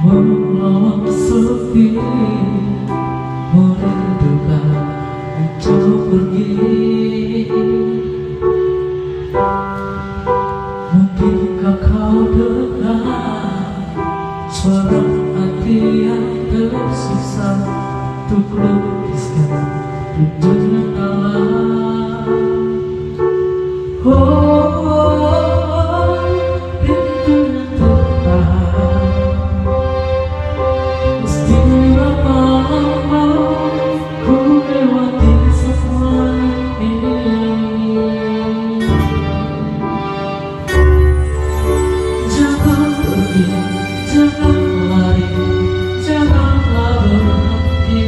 Walau sepi merindukan untuk pergi. Mungkinkah kau dengar suara hati yang tersisa untuk lukiskan rindunya dalam. Rindunya terbang. Mesti berapa lama ku lewati semua ini. Jangan pergi, jangan lari, janganlah berhenti.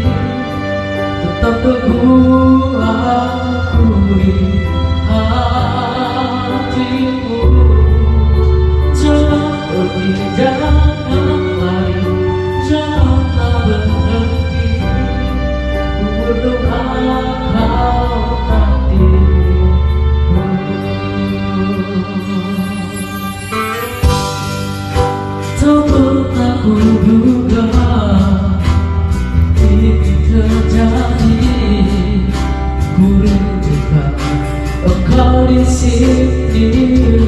Tetap teguh akui hatimu. Jangan pergi, jangan lari, janganlah berhenti. Ku berdoa kau takdirmu. Tak pernah ku duga ini terjadi. Ku rindukan engkau di sini.